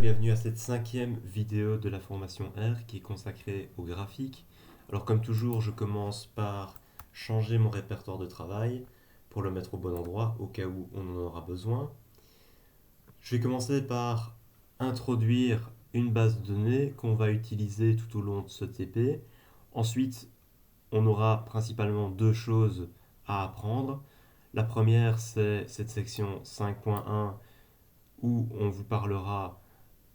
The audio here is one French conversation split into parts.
Bienvenue à cette 5e vidéo de la formation R qui est consacrée au graphique. Alors comme toujours, je commence par changer mon répertoire de travail pour le mettre au bon endroit au cas où on en aura besoin. Je vais commencer par introduire une base de données qu'on va utiliser tout au long de ce TP. Ensuite, on aura principalement deux choses à apprendre. La première, c'est cette section 5.1 où on vous parlera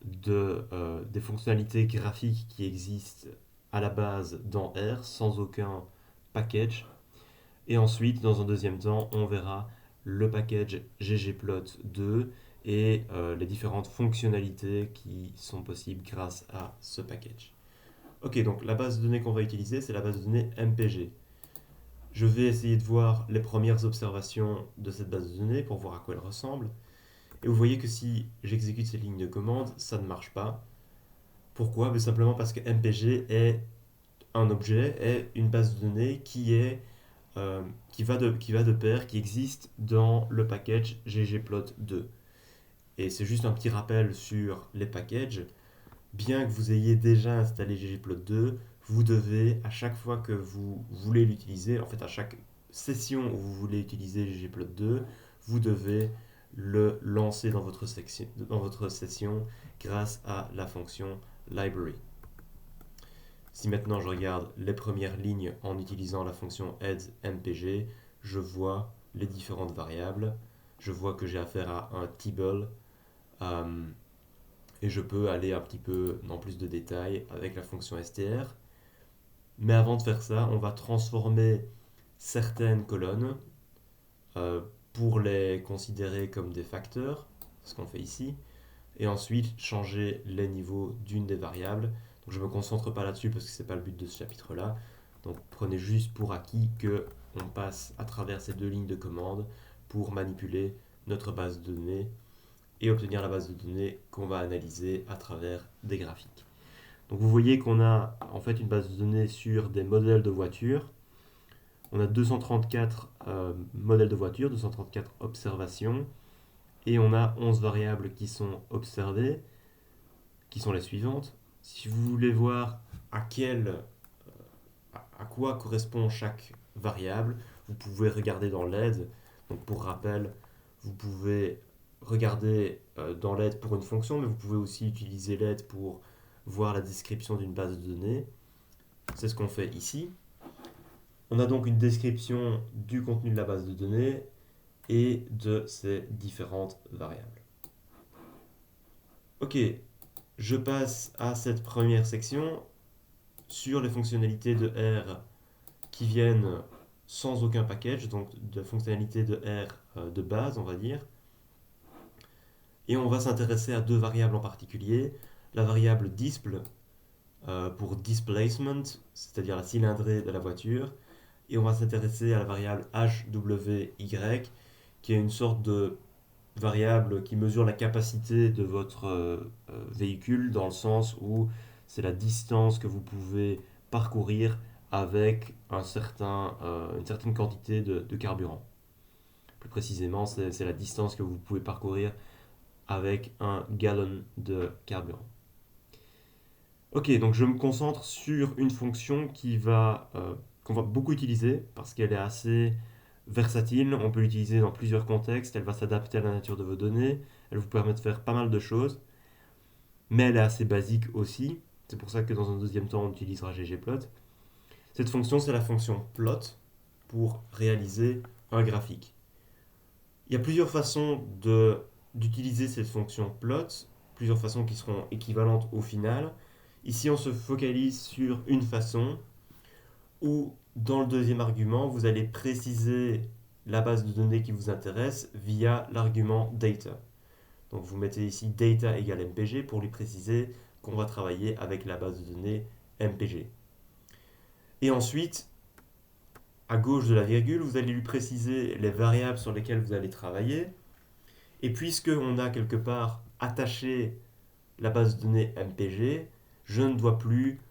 des fonctionnalités graphiques qui existent à la base dans R sans aucun package. Et ensuite, dans un deuxième temps, on verra le package ggplot2 et les différentes fonctionnalités qui sont possibles grâce à ce package. Ok, donc la base de données qu'on va utiliser, c'est la base de données MPG. Je vais essayer de voir les premières observations de cette base de données pour voir à quoi elle ressemble. Et vous voyez que si j'exécute cette ligne de commande, ça ne marche pas. Pourquoi? Simplement parce que MPG est un objet, est une base de données qui va de pair, qui existe dans le package ggplot2. Et c'est juste un petit rappel sur les packages. Bien que vous ayez déjà installé ggplot2, vous devez, à chaque fois que vous voulez l'utiliser, en fait à chaque session où vous voulez utiliser ggplot2, vous devez le lancer dans votre session grâce à la fonction library. Si maintenant je regarde les premières lignes en utilisant la fonction add-mpg, je vois les différentes variables. Je vois que j'ai affaire à un table et je peux aller un petit peu dans plus de détails avec la fonction str. Mais avant de faire ça, on va transformer certaines colonnes pour les considérer comme des facteurs, ce qu'on fait ici, et ensuite changer les niveaux d'une des variables. Donc je ne me concentre pas là-dessus parce que ce n'est pas le but de ce chapitre-là. Donc prenez juste pour acquis qu'on passe à travers ces deux lignes de commande pour manipuler notre base de données et obtenir la base de données qu'on va analyser à travers des graphiques. Donc vous voyez qu'on a en fait une base de données sur des modèles de voitures. On a 234 modèles de voitures, 234 observations, et on a 11 variables qui sont observées, qui sont les suivantes. Si vous voulez voir à quoi correspond chaque variable, vous pouvez regarder dans l'aide. Donc pour rappel, vous pouvez regarder dans l'aide pour une fonction, mais vous pouvez aussi utiliser l'aide pour voir la description d'une base de données. C'est ce qu'on fait ici. On a donc une description du contenu de la base de données et de ses différentes variables. Ok, je passe à cette première section sur les fonctionnalités de R qui viennent sans aucun package, donc de fonctionnalités de R de base, on va dire. Et on va s'intéresser à deux variables en particulier. La variable disple pour displacement, c'est-à-dire la cylindrée de la voiture. Et on va s'intéresser à la variable HWY, qui est une sorte de variable qui mesure la capacité de votre véhicule, dans le sens où c'est la distance que vous pouvez parcourir avec une certaine quantité de carburant. Plus précisément, c'est la distance que vous pouvez parcourir avec un gallon de carburant. Ok, donc je me concentre sur une fonction qu'on va beaucoup utiliser parce qu'elle est assez versatile. On peut l'utiliser dans plusieurs contextes. Elle va s'adapter à la nature de vos données. Elle vous permet de faire pas mal de choses. Mais elle est assez basique aussi. C'est pour ça que dans un deuxième temps, on utilisera ggplot. Cette fonction, c'est la fonction plot pour réaliser un graphique. Il y a plusieurs façons d'utiliser cette fonction plot, plusieurs façons qui seront équivalentes au final. Ici, on se focalise sur une façon où, dans le deuxième argument, vous allez préciser la base de données qui vous intéresse via l'argument data. Donc vous mettez ici data égale mpg pour lui préciser qu'on va travailler avec la base de données mpg. Et ensuite, à gauche de la virgule, vous allez lui préciser les variables sur lesquelles vous allez travailler. Et puisqu'on a quelque part attaché la base de données mpg, je ne dois plus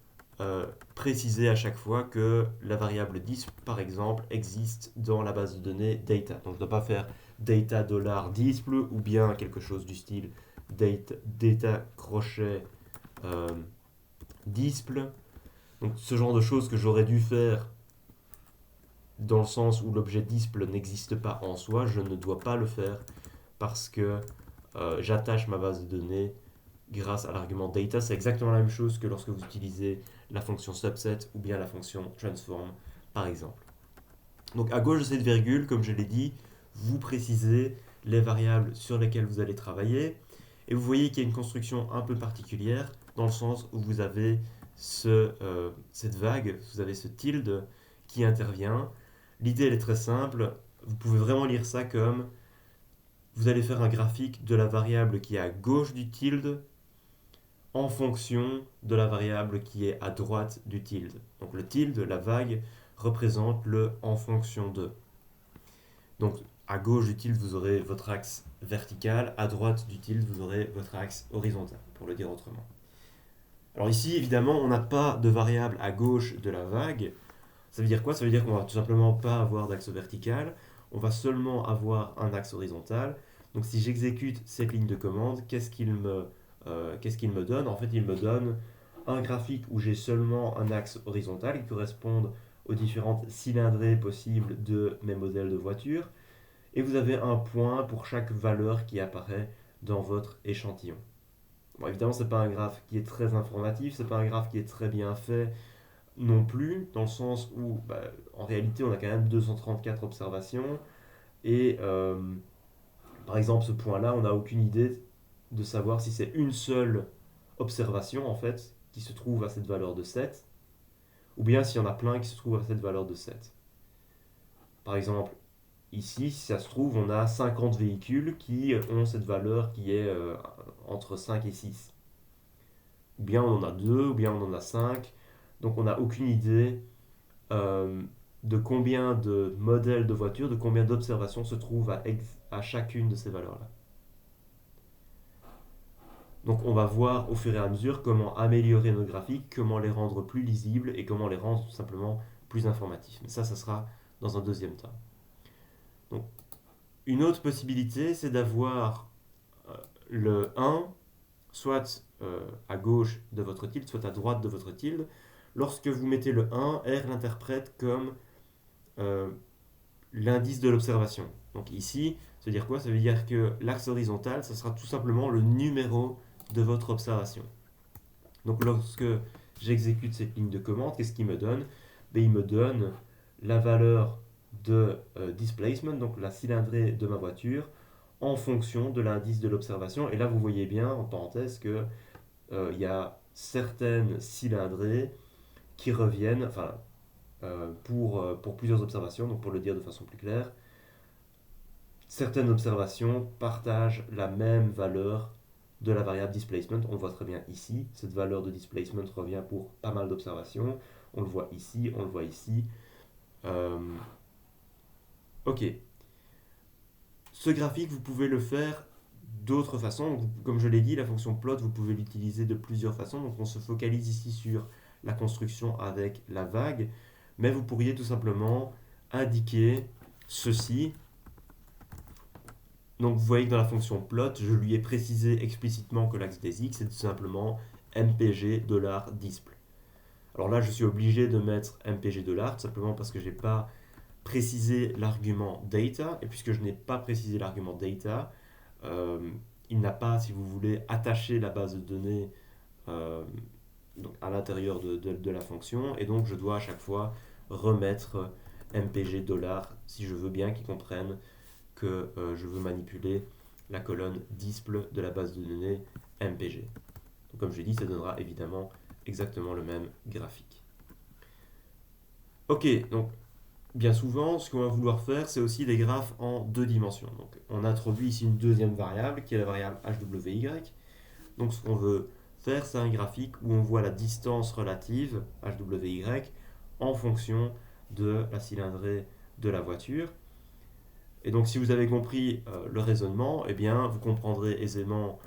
préciser à chaque fois que la variable disp, par exemple, existe dans la base de données data. Donc je ne dois pas faire data $disple ou bien quelque chose du style data crochet disple. Donc ce genre de choses que j'aurais dû faire dans le sens où l'objet disple n'existe pas en soi, je ne dois pas le faire parce que j'attache ma base de données grâce à l'argument data. C'est exactement la même chose que lorsque vous utilisez la fonction subset ou bien la fonction transform par exemple. Donc à gauche de cette virgule, comme je l'ai dit, vous précisez les variables sur lesquelles vous allez travailler. Et vous voyez qu'il y a une construction un peu particulière dans le sens où vous avez cette vague, vous avez ce tilde qui intervient. L'idée elle est très simple, vous pouvez vraiment lire ça comme vous allez faire un graphique de la variable qui est à gauche du tilde en fonction de la variable qui est à droite du tilde. Donc le tilde, la vague, représente le en fonction de. Donc à gauche du tilde, vous aurez votre axe vertical, à droite du tilde, vous aurez votre axe horizontal, pour le dire autrement. Alors ici, évidemment, on n'a pas de variable à gauche de la vague. Ça veut dire quoi? Ça veut dire qu'on va tout simplement pas avoir d'axe vertical, on va seulement avoir un axe horizontal. Donc si j'exécute cette ligne de commande, qu'est-ce qu'il me donne? En fait, il me donne un graphique où j'ai seulement un axe horizontal qui correspond aux différentes cylindrées possibles de mes modèles de voitures. Et vous avez un point pour chaque valeur qui apparaît dans votre échantillon. Bon, évidemment, ce n'est pas un graphe qui est très informatif, ce n'est pas un graphe qui est très bien fait non plus, dans le sens où, en réalité, on a quand même 234 observations. Et par exemple, ce point-là, on n'a aucune idée de savoir si c'est une seule observation, en fait, qui se trouve à cette valeur de 7, ou bien s'il y en a plein qui se trouvent à cette valeur de 7. Par exemple, ici, si ça se trouve, on a 50 véhicules qui ont cette valeur qui est entre 5 et 6. Ou bien on en a 2, ou bien on en a 5. Donc on n'a aucune idée de combien de modèles de voitures, de combien d'observations se trouvent à chacune de ces valeurs-là. Donc on va voir au fur et à mesure comment améliorer nos graphiques, comment les rendre plus lisibles et comment les rendre tout simplement plus informatifs. Mais ça sera dans un deuxième temps. Donc, une autre possibilité, c'est d'avoir le 1 soit à gauche de votre tilde, soit à droite de votre tilde. Lorsque vous mettez le 1, R l'interprète comme euh, l'indice de l'observation. Donc ici, ça veut dire quoi? Ça veut dire que l'axe horizontal, ça sera tout simplement le numéro de votre observation. Donc lorsque j'exécute cette ligne de commande, qu'est-ce qu'il me donne? Il me donne la valeur de displacement, donc la cylindrée de ma voiture, en fonction de l'indice de l'observation. Et là, vous voyez bien, en parenthèse, que il y a certaines cylindrées qui reviennent, enfin, pour plusieurs observations, donc pour le dire de façon plus claire, certaines observations partagent la même valeur de la variable displacement. On le voit très bien ici, cette valeur de displacement revient pour pas mal d'observations. On le voit ici, on le voit ici. Ok. Ce graphique, vous pouvez le faire d'autres façons. Comme je l'ai dit, la fonction plot, vous pouvez l'utiliser de plusieurs façons. Donc on se focalise ici sur la construction avec la vague, mais vous pourriez tout simplement indiquer ceci. Donc vous voyez que dans la fonction plot, je lui ai précisé explicitement que l'axe des x est tout simplement mpg $disple. Alors là, je suis obligé de mettre mpg $, tout simplement parce que je n'ai pas précisé l'argument data, et puisque je n'ai pas précisé l'argument data, il n'a pas, si vous voulez, attaché la base de données donc à l'intérieur de la fonction, et donc je dois à chaque fois remettre mpg $, si je veux bien qu'ils comprennent que je veux manipuler la colonne disple de la base de données mpg. Donc comme je l'ai dit, ça donnera évidemment exactement le même graphique. Ok, donc bien souvent, ce qu'on va vouloir faire, c'est aussi des graphes en deux dimensions. Donc on introduit ici une deuxième variable, qui est la variable hwy. Donc ce qu'on veut faire, c'est un graphique où on voit la distance relative, hwy, en fonction de la cylindrée de la voiture. Et donc si vous avez compris le raisonnement, eh bien vous comprendrez aisément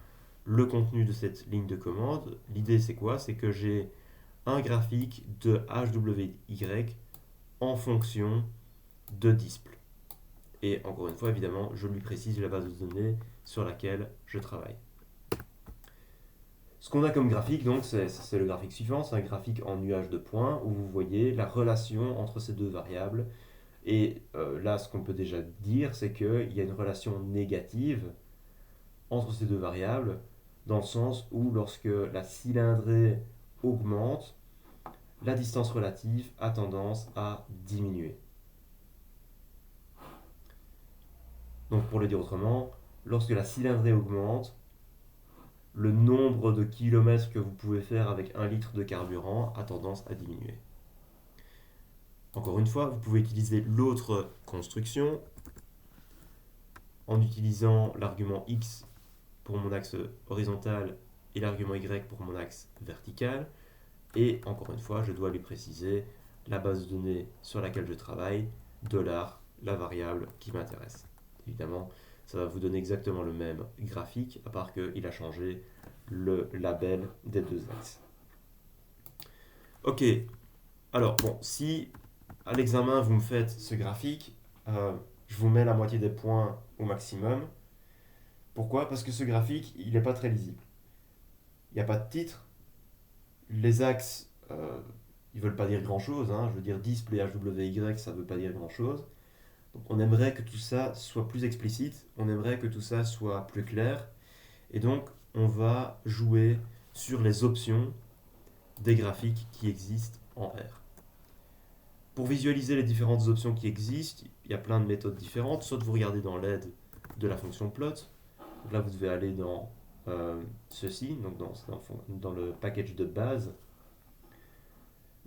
le contenu de cette ligne de commande. L'idée c'est quoi? C'est que j'ai un graphique de hwy en fonction de disple. Et encore une fois, évidemment, je lui précise la base de données sur laquelle je travaille. Ce qu'on a comme graphique, donc, c'est le graphique suivant, c'est un graphique en nuage de points où vous voyez la relation entre ces deux variables. Et là, ce qu'on peut déjà dire, c'est qu'il y a une relation négative entre ces deux variables, dans le sens où lorsque la cylindrée augmente, la distance relative a tendance à diminuer. Donc pour le dire autrement, lorsque la cylindrée augmente, le nombre de kilomètres que vous pouvez faire avec 1 litre de carburant a tendance à diminuer. Encore une fois, vous pouvez utiliser l'autre construction en utilisant l'argument x pour mon axe horizontal et l'argument y pour mon axe vertical. Et encore une fois, je dois lui préciser la base de données sur laquelle je travaille, $, la variable qui m'intéresse. Évidemment, ça va vous donner exactement le même graphique, à part qu'il a changé le label des deux axes. Ok, alors bon, si à l'examen vous me faites ce graphique, je vous mets la moitié des points au maximum. Pourquoi? Parce que ce graphique, il n'est pas très lisible. Il n'y a pas de titre. Les axes, ils ne veulent pas dire grand-chose. Hein. Je veux dire 10 plus HWY, ça ne veut pas dire grand-chose. Donc on aimerait que tout ça soit plus explicite. On aimerait que tout ça soit plus clair. Et donc, on va jouer sur les options des graphiques qui existent en R. Pour visualiser les différentes options qui existent, il y a plein de méthodes différentes. Soit vous regardez dans l'aide de la fonction plot. Donc là, vous devez aller dans ceci, donc dans le package de base.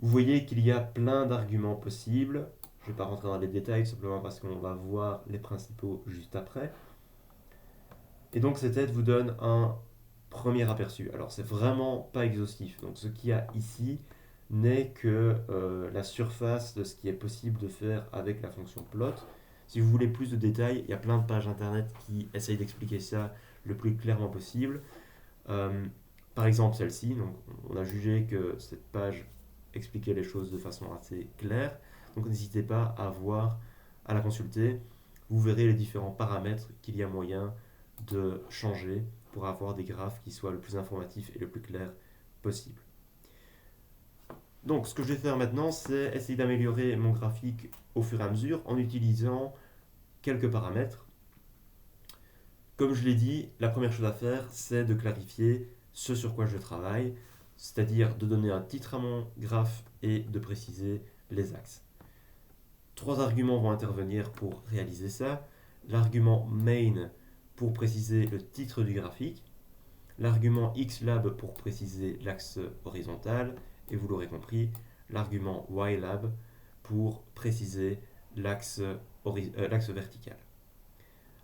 Vous voyez qu'il y a plein d'arguments possibles. Je ne vais pas rentrer dans les détails simplement parce qu'on va voir les principaux juste après. Et donc cette aide vous donne un premier aperçu. Alors c'est vraiment pas exhaustif. Donc ce qu'il y a ici n'est que la surface de ce qui est possible de faire avec la fonction plot. Si vous voulez plus de détails, il y a plein de pages internet qui essayent d'expliquer ça le plus clairement possible. Par exemple celle-ci, donc on a jugé que cette page expliquait les choses de façon assez claire. Donc n'hésitez pas à la consulter. Vous verrez les différents paramètres qu'il y a moyen de changer pour avoir des graphes qui soient le plus informatifs et le plus clair possible. Donc ce que je vais faire maintenant, c'est essayer d'améliorer mon graphique au fur et à mesure en utilisant quelques paramètres. Comme je l'ai dit, la première chose à faire, c'est de clarifier ce sur quoi je travaille, c'est-à-dire de donner un titre à mon graphe et de préciser les axes. 3 arguments vont intervenir pour réaliser ça. L'argument main pour préciser le titre du graphique, l'argument xlab pour préciser l'axe horizontal, et vous l'aurez compris, l'argument ylab pour préciser l'axe vertical.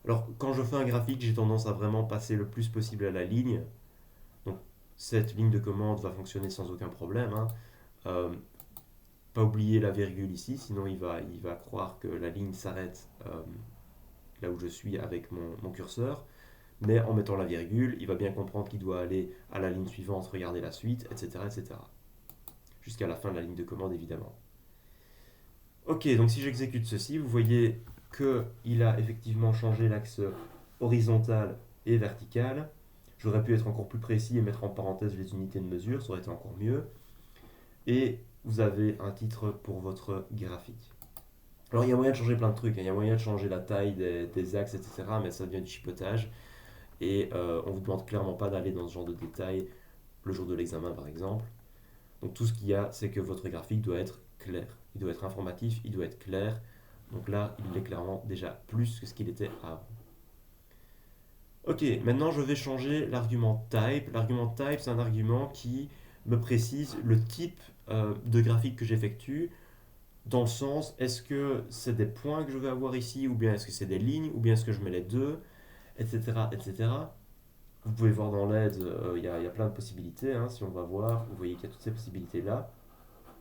Alors, quand je fais un graphique, j'ai tendance à vraiment passer le plus possible à la ligne. Donc, cette ligne de commande va fonctionner sans aucun problème. Hein. Pas oublier la virgule ici, sinon il va croire que la ligne s'arrête là où je suis avec mon curseur. Mais en mettant la virgule, il va bien comprendre qu'il doit aller à la ligne suivante, regarder la suite, etc. etc. Jusqu'à la fin de la ligne de commande, évidemment. Ok, donc si j'exécute ceci, vous voyez qu'il a effectivement changé l'axe horizontal et vertical. J'aurais pu être encore plus précis et mettre en parenthèse les unités de mesure, ça aurait été encore mieux. Et vous avez un titre pour votre graphique. Alors il y a moyen de changer plein de trucs, hein. Il y a moyen de changer la taille des axes, etc. Mais ça devient du chipotage. Et on ne vous demande clairement pas d'aller dans ce genre de détails le jour de l'examen par exemple. Donc tout ce qu'il y a, c'est que votre graphique doit être clair. Il doit être informatif, il doit être clair. Donc là, il est clairement déjà plus que ce qu'il était avant. Ok, maintenant je vais changer l'argument type. L'argument type, c'est un argument qui me précise le type de graphique que j'effectue, dans le sens, est-ce que c'est des points que je vais avoir ici, ou bien est-ce que c'est des lignes, ou bien est-ce que je mets les deux, etc. etc. Vous pouvez voir dans l'aide, il y a plein de possibilités. Hein. Si on va voir, vous voyez qu'il y a toutes ces possibilités-là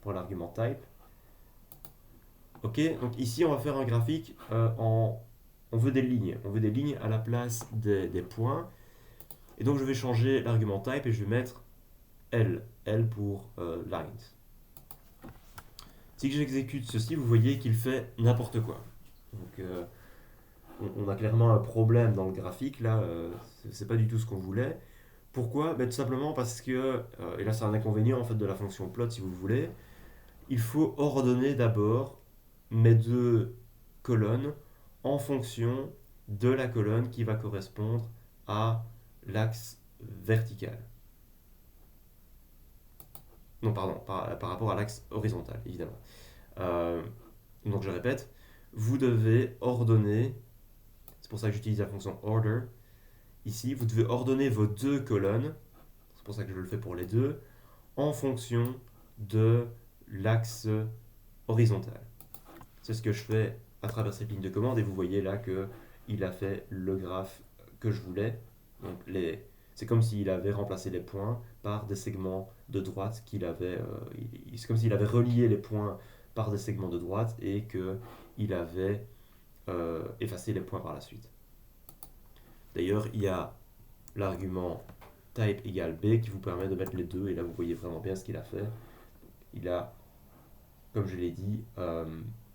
pour l'argument type. Ok, donc ici on va faire un graphique on veut des lignes. On veut des lignes à la place des points. Et donc je vais changer l'argument type et je vais mettre L. L pour lines. Si j'exécute ceci, vous voyez qu'il fait n'importe quoi. Donc on a clairement un problème dans le graphique là. C'est pas du tout ce qu'on voulait. Pourquoi? Ben, tout simplement parce que, et là c'est un inconvénient en fait de la fonction plot si vous voulez, il faut ordonner d'abord mes deux colonnes en fonction de la colonne qui va correspondre à l'axe vertical. Non, pardon, par rapport à l'axe horizontal, évidemment. Euh, donc je répète, vous devez ordonner, c'est pour ça que j'utilise la fonction order, ici, vous devez ordonner vos deux colonnes, c'est pour ça que je le fais pour les deux, en fonction de l'axe horizontal. C'est ce que je fais à travers cette ligne de commande et vous voyez là qu'il a fait le graphe que je voulais. Donc c'est comme s'il avait remplacé les points par des segments de droite qu'il avait. C'est comme s'il avait relié les points par des segments de droite et qu'il avait effacé les points par la suite. D'ailleurs, il y a l'argument type égale B qui vous permet de mettre les deux et là vous voyez vraiment bien ce qu'il a fait. Il a, comme je l'ai dit,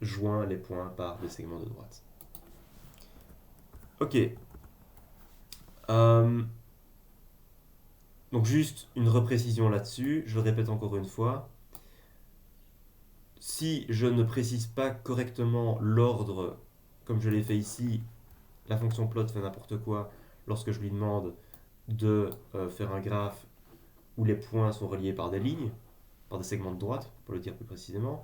joint les points par des segments de droite. Ok. Euh, donc juste une reprécision là-dessus, je le répète encore une fois. Si je ne précise pas correctement l'ordre, comme je l'ai fait ici, la fonction plot fait n'importe quoi lorsque je lui demande de faire un graphe où les points sont reliés par des lignes, par des segments de droite, pour le dire plus précisément.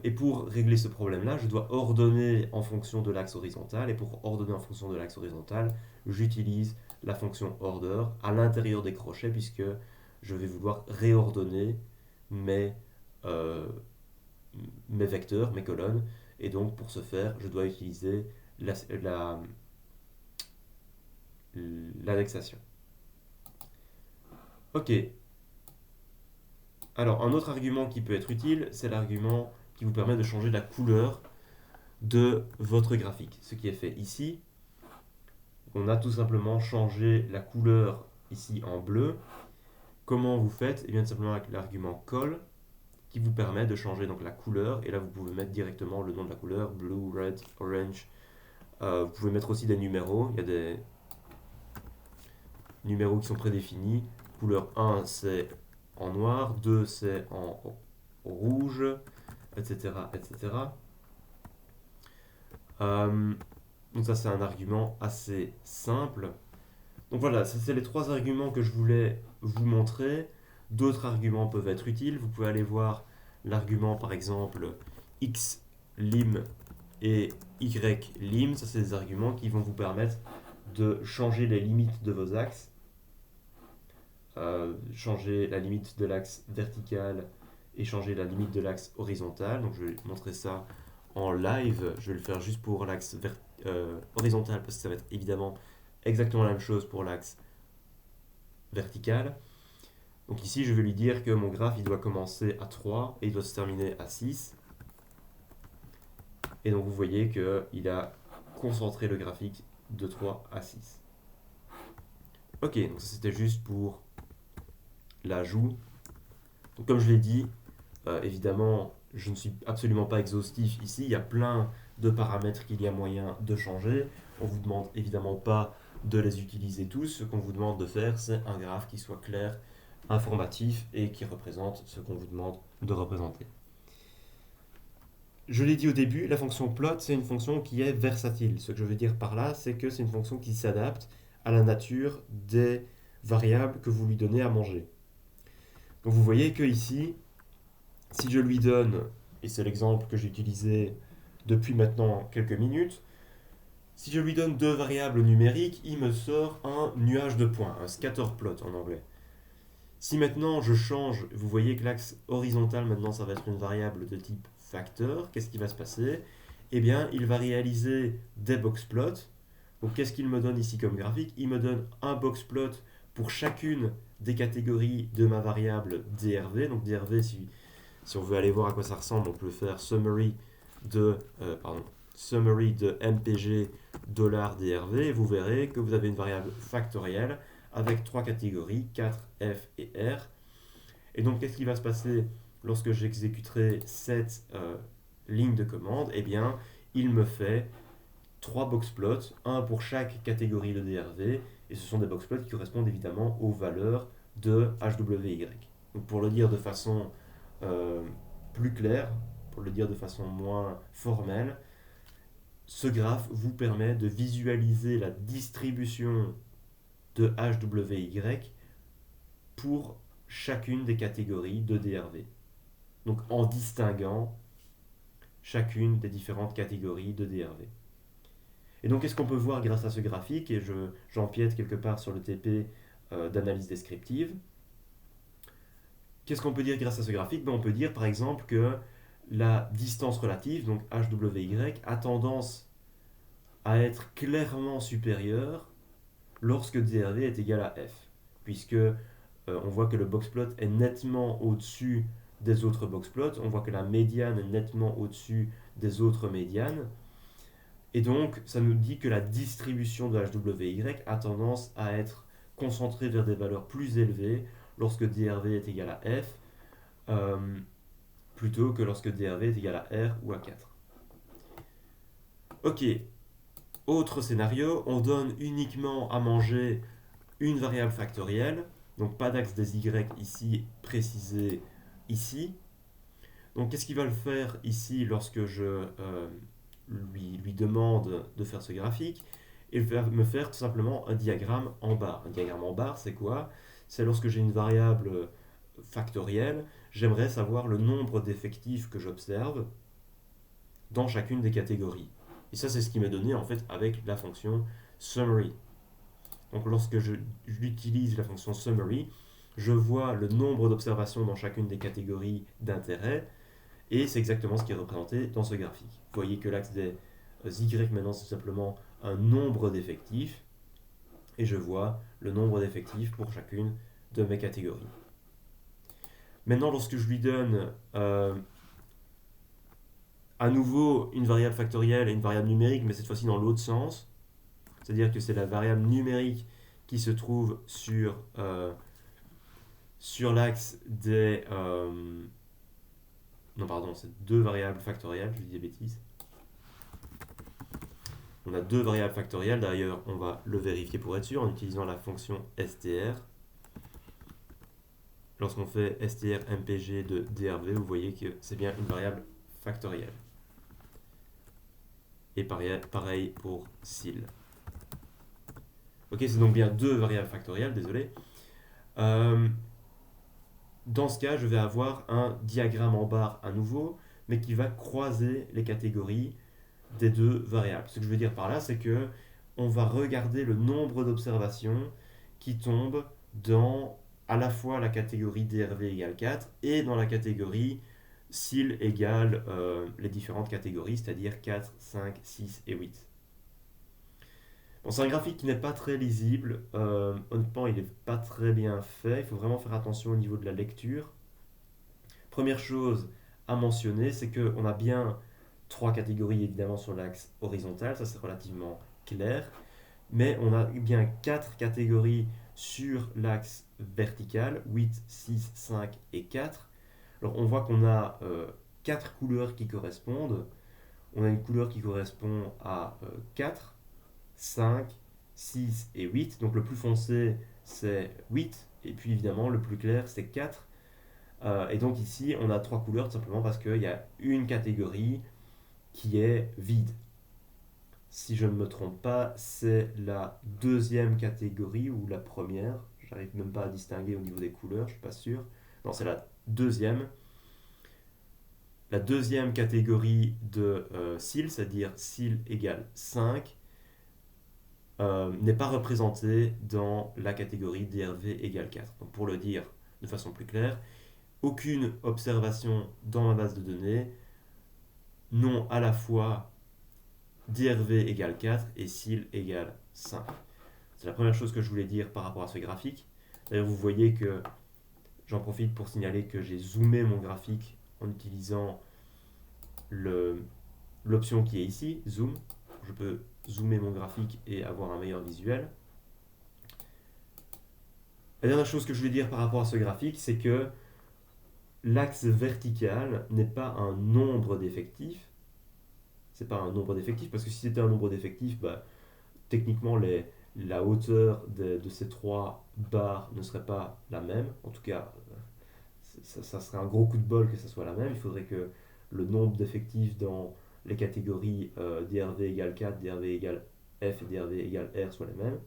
Et pour régler ce problème-là, je dois ordonner en fonction de l'axe horizontal. Et pour ordonner en fonction de l'axe horizontal, j'utilise la fonction order à l'intérieur des crochets, puisque je vais vouloir réordonner mes, euh, mes vecteurs, mes colonnes. Et donc, pour ce faire, je dois utiliser l'indexation. Ok. Alors, un autre argument qui peut être utile, c'est l'argument qui vous permet de changer la couleur de votre graphique. Ce qui est fait ici, on a tout simplement changé la couleur ici en bleu. Comment vous faites? Et bien tout simplement avec l'argument call qui vous permet de changer donc la couleur et là vous pouvez mettre directement le nom de la couleur, blue, red, orange. Vous pouvez mettre aussi des numéros, il y a des numéros qui sont prédéfinis. Couleur 1 c'est en noir, 2 c'est en rouge, etc. etc. Donc ça c'est un argument assez simple. Donc voilà, ça c'est les trois arguments que je voulais vous montrer. D'autres arguments peuvent être utiles. Vous pouvez aller voir l'argument par exemple x lim et y lim. Ça c'est des arguments qui vont vous permettre de changer les limites de vos axes. Changer la limite de l'axe vertical et changer la limite de l'axe horizontal. Donc je vais montrer ça en live. Je vais le faire juste pour l'axe horizontal parce que ça va être évidemment exactement la même chose pour l'axe vertical. Donc ici, je vais lui dire que mon graphe, il doit commencer à 3 et il doit se terminer à 6. Et donc vous voyez qu'il a concentré le graphique de 3 à 6. Ok, donc ça c'était juste pour l'ajout. Donc comme je l'ai dit, évidemment, je ne suis absolument pas exhaustif ici. Il y a plein de paramètres qu'il y a moyen de changer. On ne vous demande évidemment pas de les utiliser tous. Ce qu'on vous demande de faire, c'est un graphe qui soit clair, informatif et qui représente ce qu'on vous demande de représenter. Je l'ai dit au début, la fonction plot, c'est une fonction qui est versatile. Ce que je veux dire par là, c'est que c'est une fonction qui s'adapte à la nature des variables que vous lui donnez à manger. Donc vous voyez que ici, si je lui donne, et c'est l'exemple que j'ai utilisé depuis maintenant quelques minutes, si je lui donne deux variables numériques, il me sort un nuage de points, un scatter plot en anglais. Si maintenant je change, vous voyez que l'axe horizontal maintenant ça va être une variable de type factor, qu'est-ce qui va se passer? Eh bien il va réaliser des box plots. Donc qu'est-ce qu'il me donne ici comme graphique? Il me donne un box plot pour chacune des catégories de ma variable drv. Donc drv, si on veut aller voir à quoi ça ressemble, on peut faire summary de mpg $drv. Vous verrez que vous avez une variable factorielle avec trois catégories, 4, F et R. Et donc, qu'est-ce qui va se passer lorsque j'exécuterai cette ligne de commande? Eh bien, il me fait trois box plots, un pour chaque catégorie de DRV Et ce sont des boxplots qui correspondent évidemment aux valeurs de HWY. Donc pour le dire de façon euh, plus claire, pour le dire de façon moins formelle, ce graphe vous permet de visualiser la distribution de HWY pour chacune des catégories de DRV. Donc en distinguant chacune des différentes catégories de DRV. Et donc qu'est-ce qu'on peut voir grâce à ce graphique? Et j'empiète quelque part sur le TP d'analyse descriptive. Qu'est-ce qu'on peut dire grâce à ce graphique? On peut dire par exemple que la distance relative, donc HWY, a tendance à être clairement supérieure lorsque DRV est égal à F, puisque on voit que le boxplot est nettement au-dessus des autres boxplots, on voit que la médiane est nettement au-dessus des autres médianes, et donc ça nous dit que la distribution de HWY a tendance à être concentrée vers des valeurs plus élevées lorsque DRV est égal à F, plutôt que lorsque DRV est égal à R ou à 4. Ok, autre scénario, on donne uniquement à manger une variable factorielle, donc pas d'axe des Y ici précisé ici. Donc qu'est-ce qu'il va le faire ici lorsque je lui demande de faire ce graphique? Il va me faire tout simplement un diagramme en barre. Un diagramme en barre, c'est quoi? C'est lorsque j'ai une variable factorielle, j'aimerais savoir le nombre d'effectifs que j'observe dans chacune des catégories. Et ça, c'est ce qui m'est donné en fait avec la fonction summary. Donc lorsque j'utilise la fonction summary, je vois le nombre d'observations dans chacune des catégories d'intérêt, et c'est exactement ce qui est représenté dans ce graphique. Vous voyez que l'axe des Y maintenant, c'est simplement un nombre d'effectifs, et je vois le nombre d'effectifs pour chacune de mes catégories. Maintenant, lorsque je lui donne à nouveau une variable factorielle et une variable numérique, mais cette fois-ci dans l'autre sens, c'est-à-dire que c'est la variable numérique qui se trouve sur l'axe des... non, pardon, c'est deux variables factorielles, je dis des bêtises. On a deux variables factorielles, d'ailleurs, on va le vérifier pour être sûr en utilisant la fonction str. Lorsqu'on fait strmpg de drv, vous voyez que c'est bien une variable factorielle. Et pareil pour sil. Ok, c'est donc bien deux variables factorielles, désolé. Dans ce cas, je vais avoir un diagramme en barre à nouveau, mais qui va croiser les catégories des deux variables. Ce que je veux dire par là, c'est que on va regarder le nombre d'observations qui tombent dans à la fois la catégorie DRV égale 4 et dans la catégorie sil égale les différentes catégories, c'est-à-dire 4, 5, 6 et 8. Bon, c'est un graphique qui n'est pas très lisible. Honnêtement, il n'est pas très bien fait. Il faut vraiment faire attention au niveau de la lecture. Première chose à mentionner, c'est qu'on a bien trois catégories évidemment sur l'axe horizontal, ça c'est relativement clair, mais on a bien quatre catégories sur l'axe vertical, 8, 6, 5 et 4. Alors on voit qu'on a quatre couleurs qui correspondent. On a une couleur qui correspond à 4, 5, 6 et 8. Donc le plus foncé c'est 8, et puis évidemment le plus clair c'est 4. Et donc ici on a trois couleurs tout simplement parce qu'il y a une catégorie qui est vide. Si je ne me trompe pas, c'est la deuxième catégorie ou la première. J'arrive même pas à distinguer au niveau des couleurs, je suis pas sûr. Non, c'est la deuxième. La deuxième catégorie de sil, c'est-à-dire sil égale 5, n'est pas représentée dans la catégorie DRV égale 4. Donc pour le dire de façon plus claire, aucune observation dans ma base de données n'ont à la fois DRV égale 4 et sil égale 5. C'est la première chose que je voulais dire par rapport à ce graphique. D'ailleurs, vous voyez que j'en profite pour signaler que j'ai zoomé mon graphique en utilisant l'option qui est ici, zoom. Je peux zoomer mon graphique et avoir un meilleur visuel. La dernière chose que je voulais dire par rapport à ce graphique, c'est que l'axe vertical n'est pas un nombre d'effectifs. C'est pas un nombre d'effectifs, parce que si c'était un nombre d'effectifs, techniquement la hauteur de ces trois barres ne serait pas la même. En tout cas, ça serait un gros coup de bol que ça soit la même. Il faudrait que le nombre d'effectifs dans les catégories DRV égale 4, DRV égale F et DRV égale R soient les mêmes.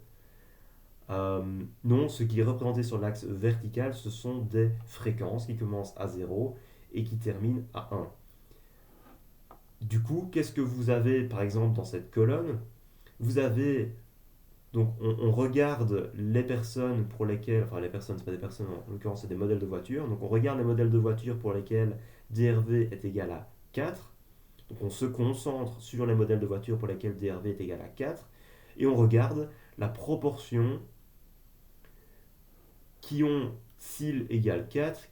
Non, ce qui est représenté sur l'axe vertical, ce sont des fréquences qui commencent à 0 et qui terminent à 1. Du coup, qu'est-ce que vous avez par exemple dans cette colonne? Vous avez, donc on regarde les personnes pour lesquelles, enfin les personnes, c'est pas des personnes, en l'occurrence c'est des modèles de voitures, donc on regarde les modèles de voitures pour lesquels DRV est égal à 4, donc on se concentre sur les modèles de voitures pour lesquels DRV est égal à 4, et on regarde la proportion qui ont cils égale 4,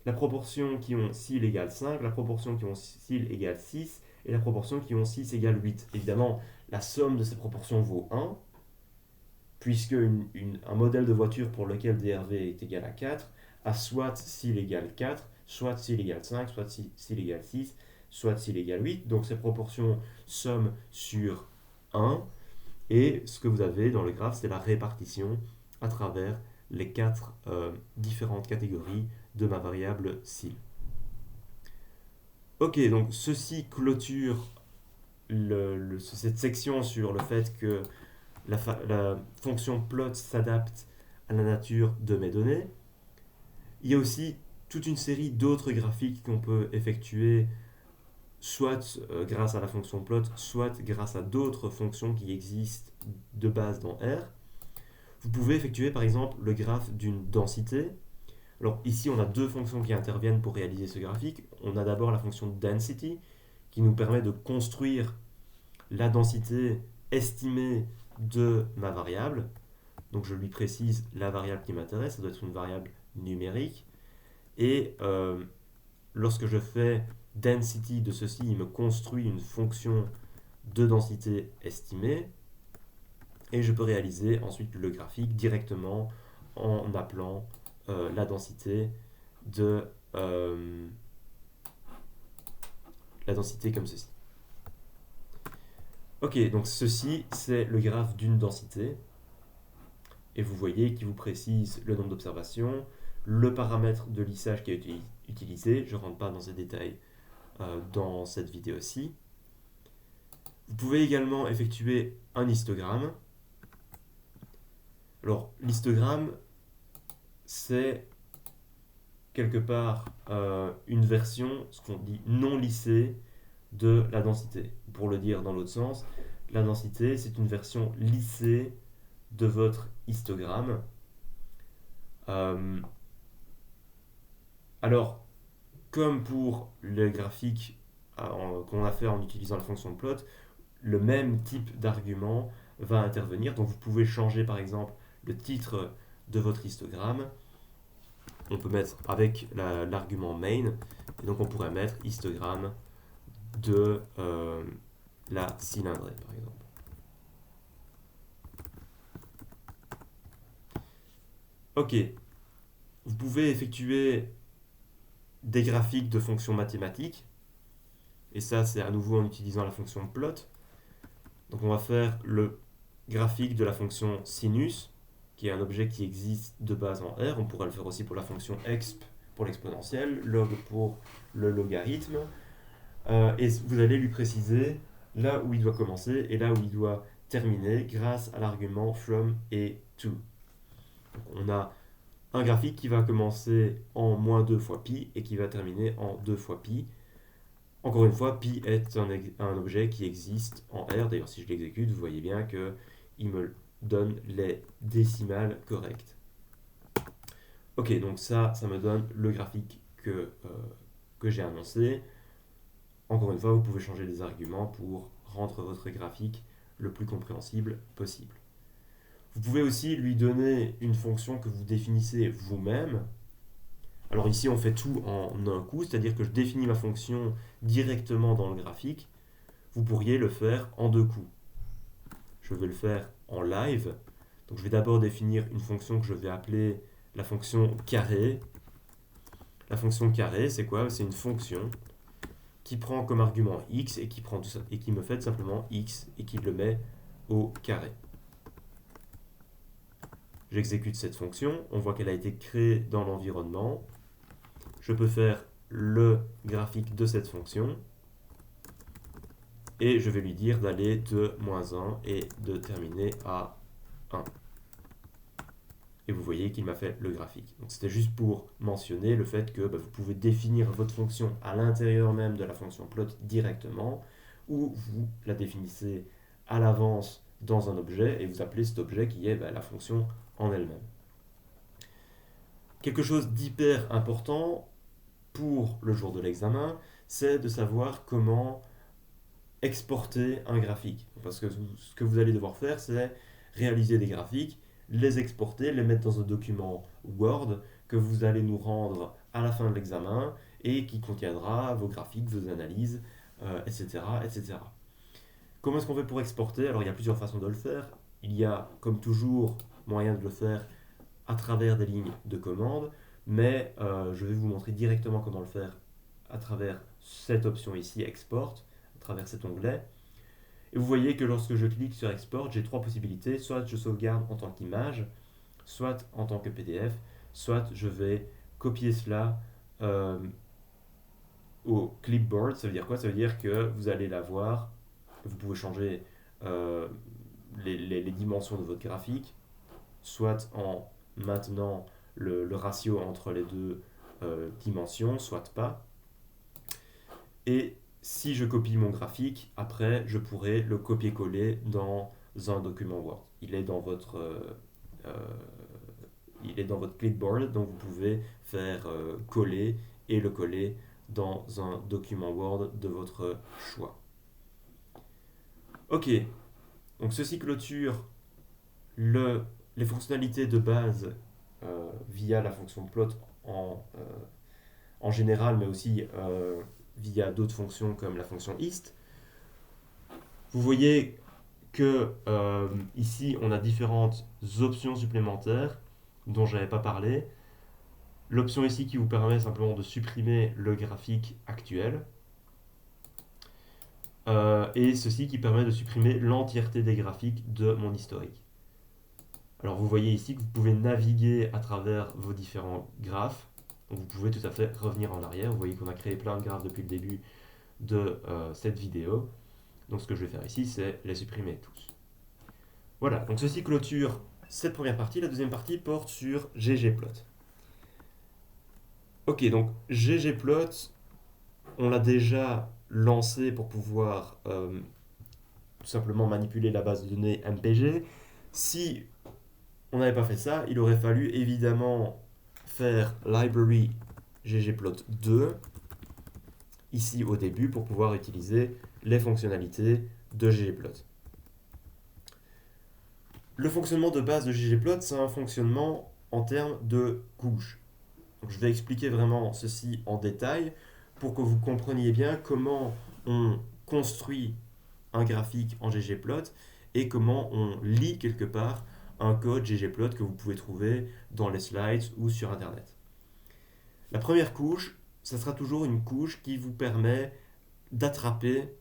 la proportion qui ont cils égale 5, la proportion qui ont cils égale 6, et la proportion qui ont 6 égale 8. Évidemment, la somme de ces proportions vaut 1, puisque un modèle de voiture pour lequel DRV est égal à 4 a soit cils égale 4, soit cils égale 5, soit cils égale 6, soit cils égale 8. Donc ces proportions somment sur 1. Et ce que vous avez dans le graphe, c'est la répartition à travers les quatre différentes catégories de ma variable cils. Ok, donc ceci clôture cette section sur le fait que la fonction plot s'adapte à la nature de mes données. Il y a aussi toute une série d'autres graphiques qu'on peut effectuer, soit grâce à la fonction plot, soit grâce à d'autres fonctions qui existent de base dans R. Vous pouvez effectuer par exemple le graphe d'une densité. Alors ici on a deux fonctions qui interviennent pour réaliser ce graphique. On a d'abord la fonction density qui nous permet de construire la densité estimée de ma variable. Donc je lui précise la variable qui m'intéresse, ça doit être une variable numérique. Et lorsque je fais density de ceci, il me construit une fonction de densité estimée. Et je peux réaliser ensuite le graphique directement en appelant la densité de la densité comme ceci. Ok, donc ceci c'est le graphe d'une densité. Et vous voyez qu'il vous précise le nombre d'observations, le paramètre de lissage qui a été utilisé. Je ne rentre pas dans ces détails dans cette vidéo-ci. Vous pouvez également effectuer un histogramme. Alors, l'histogramme, c'est quelque part une version, ce qu'on dit non lissée, de la densité. Pour le dire dans l'autre sens, la densité, c'est une version lissée de votre histogramme. Alors, comme pour les graphiques qu'on a fait en utilisant la fonction plot, le même type d'argument va intervenir. Donc vous pouvez changer par exemple le titre de votre histogramme. On peut mettre avec l'argument main, et donc on pourrait mettre histogramme de la cylindrée par exemple. Ok, vous pouvez effectuer des graphiques de fonctions mathématiques, et ça c'est à nouveau en utilisant la fonction plot. Donc on va faire le graphique de la fonction sinus, qui est un objet qui existe de base en R. On pourrait le faire aussi pour la fonction exp pour l'exponentielle, log pour le logarithme. Et vous allez lui préciser là où il doit commencer et là où il doit terminer grâce à l'argument from et to. Donc on a un graphique qui va commencer en moins 2 fois pi et qui va terminer en 2 fois pi. Encore une fois, pi est un objet qui existe en R. D'ailleurs, si je l'exécute, vous voyez bien qu'il me donne les décimales correctes. Ok, donc ça me donne le graphique que j'ai annoncé. Encore une fois, vous pouvez changer les arguments pour rendre votre graphique le plus compréhensible possible. Vous pouvez aussi lui donner une fonction que vous définissez vous-même. Alors ici, on fait tout en un coup, c'est-à-dire que je définis ma fonction directement dans le graphique. Vous pourriez le faire en deux coups. Je vais le faire en live. Donc je vais d'abord définir une fonction que je vais appeler la fonction carré. La fonction carré, c'est quoi? C'est une fonction qui prend comme argument x et qui me fait tout simplement x et qui le met au carré. J'exécute cette fonction, on voit qu'elle a été créée dans l'environnement. Je peux faire le graphique de cette fonction et je vais lui dire d'aller de -1 et de terminer à 1. Et vous voyez qu'il m'a fait le graphique. Donc c'était juste pour mentionner le fait que vous pouvez définir votre fonction à l'intérieur même de la fonction plot directement, ou vous la définissez à l'avance dans un objet et vous appelez cet objet qui est la fonction en elle-même. Quelque chose d'hyper important pour le jour de l'examen, c'est de savoir comment exporter un graphique. Parce que ce que vous allez devoir faire, c'est réaliser des graphiques, les exporter, les mettre dans un document Word que vous allez nous rendre à la fin de l'examen et qui contiendra vos graphiques, vos analyses, etc., etc. Comment est-ce qu'on fait pour exporter? Alors il y a plusieurs façons de le faire. Il y a, comme toujours, moyen de le faire à travers des lignes de commande, mais je vais vous montrer directement comment le faire à travers cette option ici, Export, à travers cet onglet. Et vous voyez que lorsque je clique sur Export, j'ai trois possibilités. Soit je sauvegarde en tant qu'image, soit en tant que PDF, soit je vais copier cela au clipboard. Ça veut dire quoi? Ça veut dire que vous allez l'avoir, vous pouvez changer les dimensions de votre graphique, soit en maintenant le ratio entre les deux dimensions, soit pas. Et si je copie mon graphique, après, je pourrai le copier-coller dans un document Word. Il est dans votre clipboard, donc vous pouvez faire coller et le coller dans un document Word de votre choix. Ok, donc ceci clôture les fonctionnalités de base via la fonction plot en général, mais aussi via d'autres fonctions comme la fonction ist. Vous voyez que ici on a différentes options supplémentaires dont je n'avais pas parlé. L'option ici qui vous permet simplement de supprimer le graphique actuel. Et ceci qui permet de supprimer l'entièreté des graphiques de mon historique. Alors vous voyez ici que vous pouvez naviguer à travers vos différents graphes. Donc vous pouvez tout à fait revenir en arrière. Vous voyez qu'on a créé plein de graphes depuis le début de cette vidéo. Donc ce que je vais faire ici, c'est les supprimer tous. Voilà, donc ceci clôture cette première partie. La deuxième partie porte sur ggplot. Ok, donc ggplot, on l'a déjà lancé pour pouvoir tout simplement manipuler la base de données MPG. Si on n'avait pas fait ça, il aurait fallu évidemment faire library ggplot2 ici au début pour pouvoir utiliser les fonctionnalités de ggplot. Le fonctionnement de base de ggplot, c'est un fonctionnement en termes de couches. Donc, je vais expliquer vraiment ceci en détail pour que vous compreniez bien comment on construit un graphique en ggplot et comment on lit quelque part un code ggplot que vous pouvez trouver dans les slides ou sur internet. La première couche, ça sera toujours une couche qui vous permet d'attraper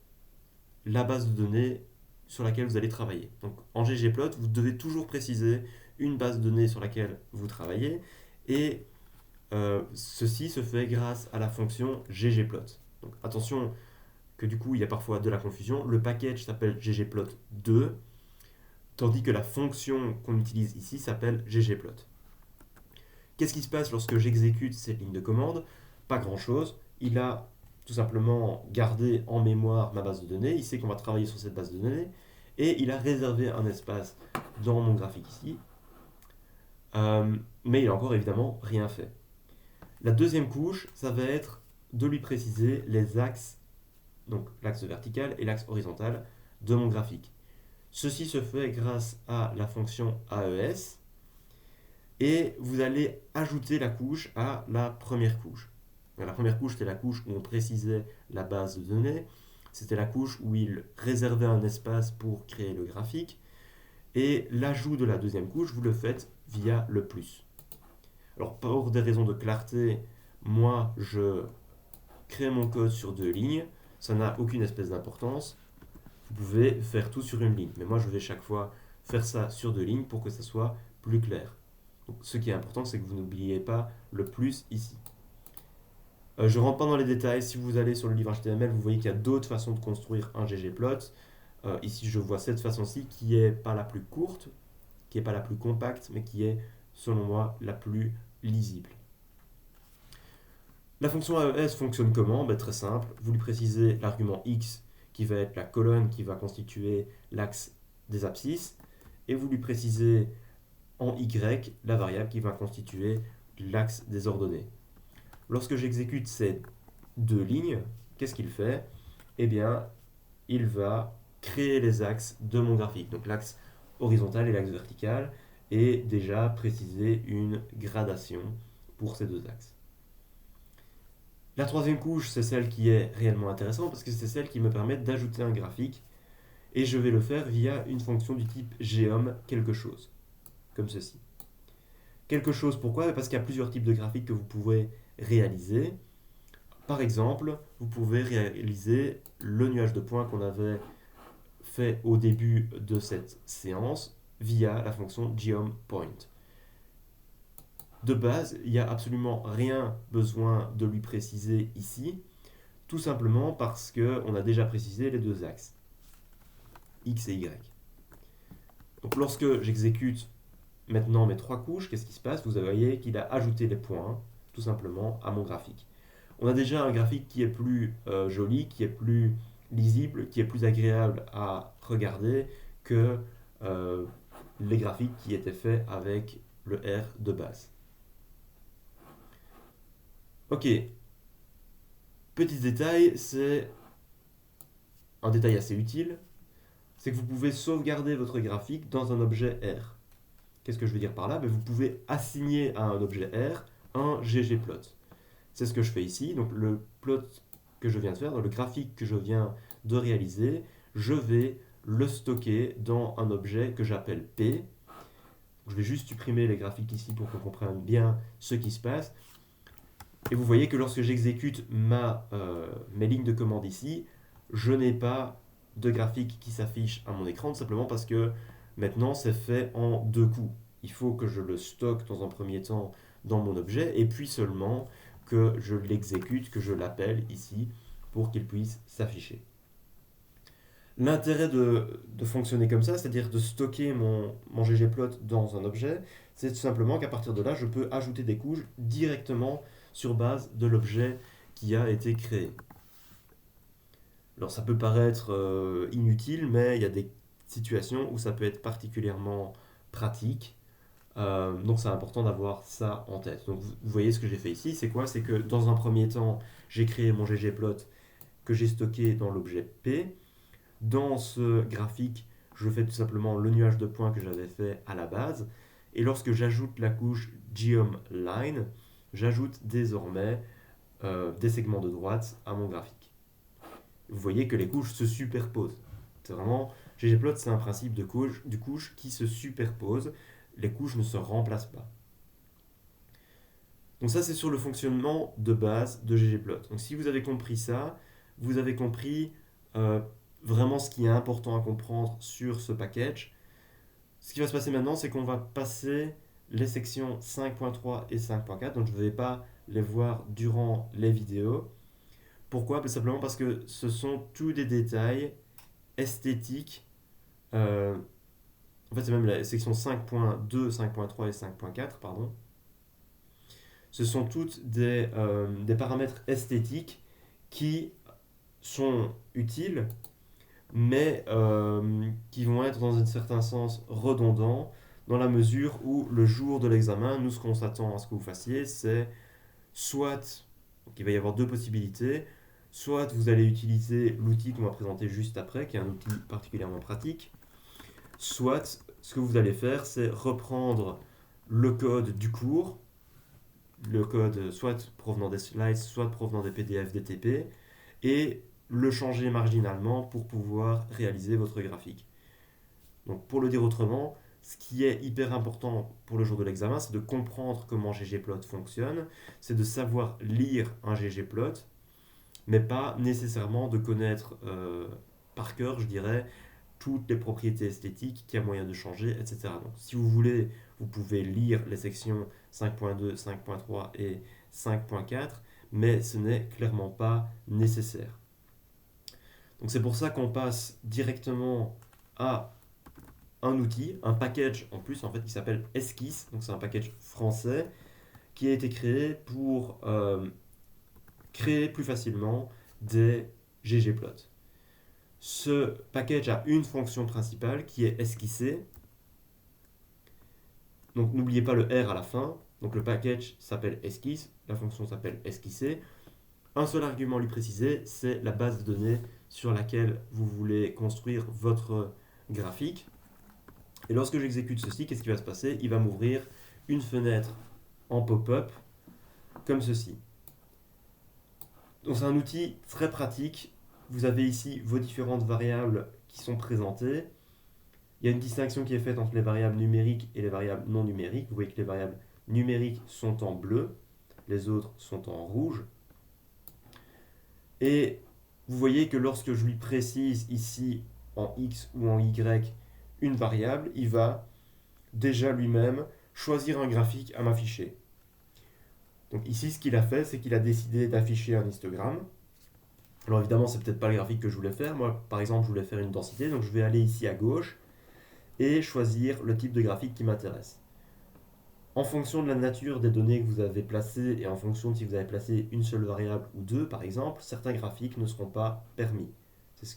la base de données sur laquelle vous allez travailler. Donc en ggplot, vous devez toujours préciser une base de données sur laquelle vous travaillez et ceci se fait grâce à la fonction ggplot. Donc attention que du coup il y a parfois de la confusion. Le package s'appelle ggplot2 tandis que la fonction qu'on utilise ici s'appelle ggplot. Qu'est-ce qui se passe lorsque j'exécute cette ligne de commande? Pas grand-chose. Il a tout simplement gardé en mémoire ma base de données. Il sait qu'on va travailler sur cette base de données. Et il a réservé un espace dans mon graphique ici. Mais il n'a encore évidemment rien fait. La deuxième couche, ça va être de lui préciser les axes, donc l'axe vertical et l'axe horizontal de mon graphique. Ceci se fait grâce à la fonction AES et vous allez ajouter la couche à la première couche. La première couche, c'était la couche où on précisait la base de données. C'était la couche où il réservait un espace pour créer le graphique. Et l'ajout de la deuxième couche, vous le faites via le plus. Alors, pour des raisons de clarté, moi, je crée mon code sur 2 lignes. Ça n'a aucune espèce d'importance. Vous pouvez faire tout sur une ligne. Mais moi, je vais chaque fois faire ça sur 2 lignes pour que ça soit plus clair. Donc, ce qui est important, c'est que vous n'oubliez pas le plus ici. Je ne rentre pas dans les détails. Si vous allez sur le livre HTML, vous voyez qu'il y a d'autres façons de construire un ggplot. Ici, je vois cette façon-ci qui n'est pas la plus courte, qui n'est pas la plus compacte, mais qui est, selon moi, la plus lisible. La fonction AES fonctionne comment? Ben, très simple. Vous lui précisez l'argument x qui va être la colonne qui va constituer l'axe des abscisses, et vous lui précisez en y la variable qui va constituer l'axe des ordonnées. Lorsque j'exécute ces deux lignes, qu'est-ce qu'il fait? Eh bien, il va créer les axes de mon graphique. Donc l'axe horizontal et l'axe vertical, et déjà préciser une gradation pour ces deux axes. La troisième couche, c'est celle qui est réellement intéressante parce que c'est celle qui me permet d'ajouter un graphique, et je vais le faire via une fonction du type geom quelque chose, comme ceci. Quelque chose, pourquoi? Parce qu'il y a plusieurs types de graphiques que vous pouvez réaliser. Par exemple, vous pouvez réaliser le nuage de points qu'on avait fait au début de cette séance via la fonction geomPoint. De base, il n'y a absolument rien besoin de lui préciser ici, tout simplement parce qu'on a déjà précisé les deux axes, x et y. Donc lorsque j'exécute maintenant mes trois couches, qu'est-ce qui se passe? Vous voyez qu'il a ajouté les points, tout simplement, à mon graphique. On a déjà un graphique qui est plus joli, qui est plus lisible, qui est plus agréable à regarder que les graphiques qui étaient faits avec le R de base. Ok, petit détail, c'est un détail assez utile, c'est que vous pouvez sauvegarder votre graphique dans un objet R. Qu'est-ce que je veux dire par là? Vous pouvez assigner à un objet R un ggplot. C'est ce que je fais ici. Donc le plot que je viens de faire, le graphique que je viens de réaliser, je vais le stocker dans un objet que j'appelle P. Je vais juste supprimer les graphiques ici pour qu'on comprenne bien ce qui se passe. Et vous voyez que lorsque j'exécute mes lignes de commande ici, je n'ai pas de graphique qui s'affiche à mon écran, tout simplement parce que maintenant c'est fait en deux coups. Il faut que je le stocke dans un premier temps dans mon objet, et puis seulement que je l'exécute, que je l'appelle ici, pour qu'il puisse s'afficher. L'intérêt de fonctionner comme ça, c'est-à-dire de stocker mon ggplot dans un objet, c'est tout simplement qu'à partir de là, je peux ajouter des couches directement sur base de l'objet qui a été créé. Alors ça peut paraître inutile, mais il y a des situations où ça peut être particulièrement pratique. Donc c'est important d'avoir ça en tête. Donc vous voyez ce que j'ai fait ici, c'est quoi? C'est que dans un premier temps, j'ai créé mon ggplot que j'ai stocké dans l'objet P. Dans ce graphique, je fais tout simplement le nuage de points que j'avais fait à la base. Et lorsque j'ajoute la couche geomLine, j'ajoute désormais des segments de droite à mon graphique. Vous voyez que les couches se superposent. C'est vraiment, ggplot, c'est un principe de couche qui se superpose. Les couches ne se remplacent pas. Donc ça, c'est sur le fonctionnement de base de ggplot. Donc si vous avez compris ça, vous avez compris vraiment ce qui est important à comprendre sur ce package. Ce qui va se passer maintenant, c'est qu'on va passer les sections 5.3 et 5.4, donc je ne vais pas les voir durant les vidéos. Pourquoi? Simplement parce que ce sont tous des détails esthétiques. En fait, c'est même la section 5.2, 5.3 et 5.4, pardon. Ce sont toutes des paramètres esthétiques qui sont utiles, mais qui vont être dans un certain sens redondants, dans la mesure où le jour de l'examen, nous, ce qu'on s'attend à ce que vous fassiez, c'est soit, donc il va y avoir deux possibilités, soit vous allez utiliser l'outil qu'on va présenter juste après, qui est un outil particulièrement pratique, soit ce que vous allez faire, c'est reprendre le code du cours, le code soit provenant des slides, soit provenant des PDF DTP, et le changer marginalement pour pouvoir réaliser votre graphique. Donc pour le dire autrement, ce qui est hyper important pour le jour de l'examen, c'est de comprendre comment ggplot fonctionne, c'est de savoir lire un ggplot, mais pas nécessairement de connaître par cœur, je dirais, toutes les propriétés esthétiques qu'il y a moyen de changer, etc. Donc si vous voulez vous pouvez lire les sections 5.2, 5.3 et 5.4, mais ce n'est clairement pas nécessaire. Donc c'est pour ça qu'on passe directement à un outil, un package en plus, en fait, qui s'appelle Esquisse. Donc c'est un package français qui a été créé pour créer plus facilement des ggplot. Ce package a une fonction principale qui est esquisser. Donc n'oubliez pas le R à la fin. Donc le package s'appelle esquisse, la fonction s'appelle esquisser. Un seul argument lui préciser, c'est la base de données sur laquelle vous voulez construire votre graphique. Et lorsque j'exécute ceci, qu'est-ce qui va se passer? Il va m'ouvrir une fenêtre en pop-up comme ceci. Donc c'est un outil très pratique. Vous avez ici vos différentes variables qui sont présentées. Il y a une distinction qui est faite entre les variables numériques et les variables non numériques. Vous voyez que les variables numériques sont en bleu, les autres sont en rouge. Et vous voyez que lorsque je lui précise ici en X ou en Y une variable, il va déjà lui-même choisir un graphique à m'afficher. Donc ici, ce qu'il a fait, c'est qu'il a décidé d'afficher un histogramme. Alors évidemment, c'est peut-être pas le graphique que je voulais faire. Moi, par exemple, je voulais faire une densité, donc je vais aller ici à gauche et choisir le type de graphique qui m'intéresse. En fonction de la nature des données que vous avez placées et en fonction de si vous avez placé une seule variable ou deux, par exemple, certains graphiques ne seront pas permis. C'est ce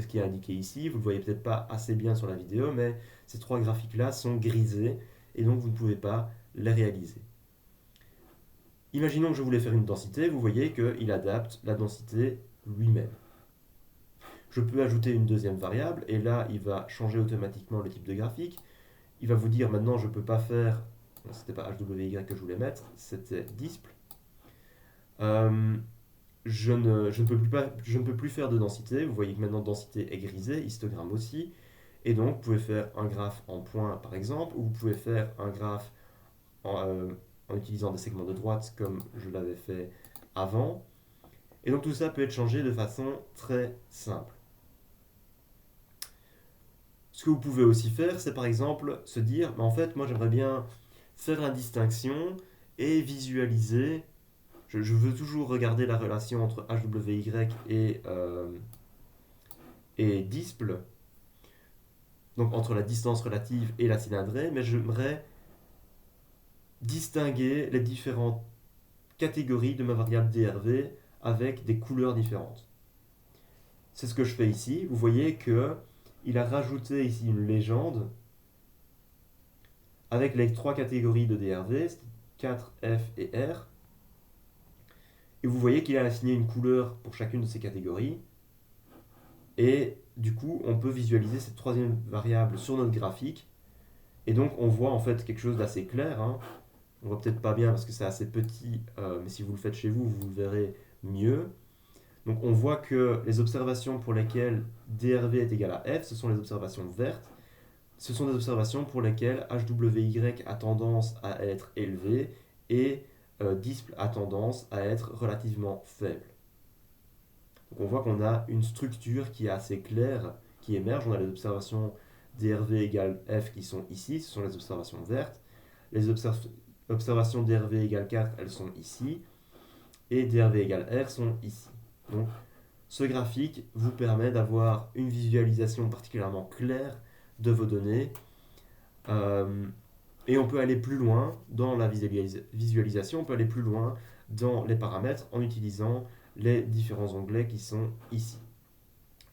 qui est indiqué ici. Vous ne le voyez peut-être pas assez bien sur la vidéo, mais ces trois graphiques-là sont grisés et donc vous ne pouvez pas les réaliser. Imaginons que je voulais faire une densité, vous voyez qu'il adapte la densité lui-même. Je peux ajouter une deuxième variable et là il va changer automatiquement le type de graphique. Il va vous dire maintenant je ne peux pas faire, c'était pas HWY que je voulais mettre, c'était disple. Je ne peux plus faire de densité, vous voyez que maintenant densité est grisée, histogramme aussi. Et donc vous pouvez faire un graphe en points par exemple, ou vous pouvez faire un graphe en utilisant des segments de droite comme je l'avais fait avant. Et donc tout ça peut être changé de façon très simple. Ce que vous pouvez aussi faire, c'est par exemple se dire, en fait, moi j'aimerais bien faire la distinction et visualiser. Je veux toujours regarder la relation entre HWY et disple, donc entre la distance relative et la cylindrée, mais j'aimerais distinguer les différentes catégories de ma variable DRV avec des couleurs différentes. C'est ce que je fais ici. Vous voyez qu'il a rajouté ici une légende avec les trois catégories de DRV, 4, F et R. Et vous voyez qu'il a assigné une couleur pour chacune de ces catégories. Et du coup, on peut visualiser cette troisième variable sur notre graphique. Et donc, on voit en fait quelque chose d'assez clair. On voit peut-être pas bien parce que c'est assez petit, mais si vous le faites chez vous, vous le verrez mieux. Donc on voit que les observations pour lesquelles DRV est égal à F, ce sont les observations vertes. Ce sont des observations pour lesquelles HWY a tendance à être élevé et disple a tendance à être relativement faible. Donc on voit qu'on a une structure qui est assez claire, qui émerge. On a les observations DRV égale F qui sont ici, ce sont les observations vertes. Les observations DRV égale 4, elles sont ici. Et DRV égale R sont ici. Donc, ce graphique vous permet d'avoir une visualisation particulièrement claire de vos données. Et on peut aller plus loin dans la visualisation, on peut aller plus loin dans les paramètres en utilisant les différents onglets qui sont ici.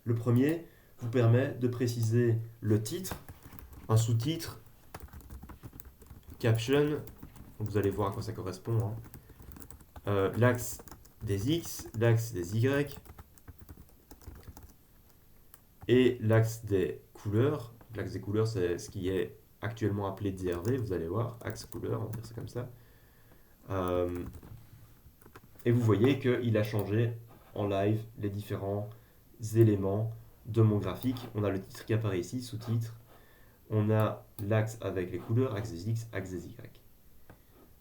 Le premier vous permet de préciser le titre, un sous-titre, caption, vous allez voir à quoi ça correspond, l'axe des X, l'axe des Y et l'axe des couleurs. L'axe des couleurs, c'est ce qui est actuellement appelé DRV, vous allez voir, axe couleur, on va dire ça comme ça. Et vous voyez qu'il a changé en live les différents éléments de mon graphique. On a le titre qui apparaît ici, sous-titre. On a l'axe avec les couleurs, axe des X, axe des Y.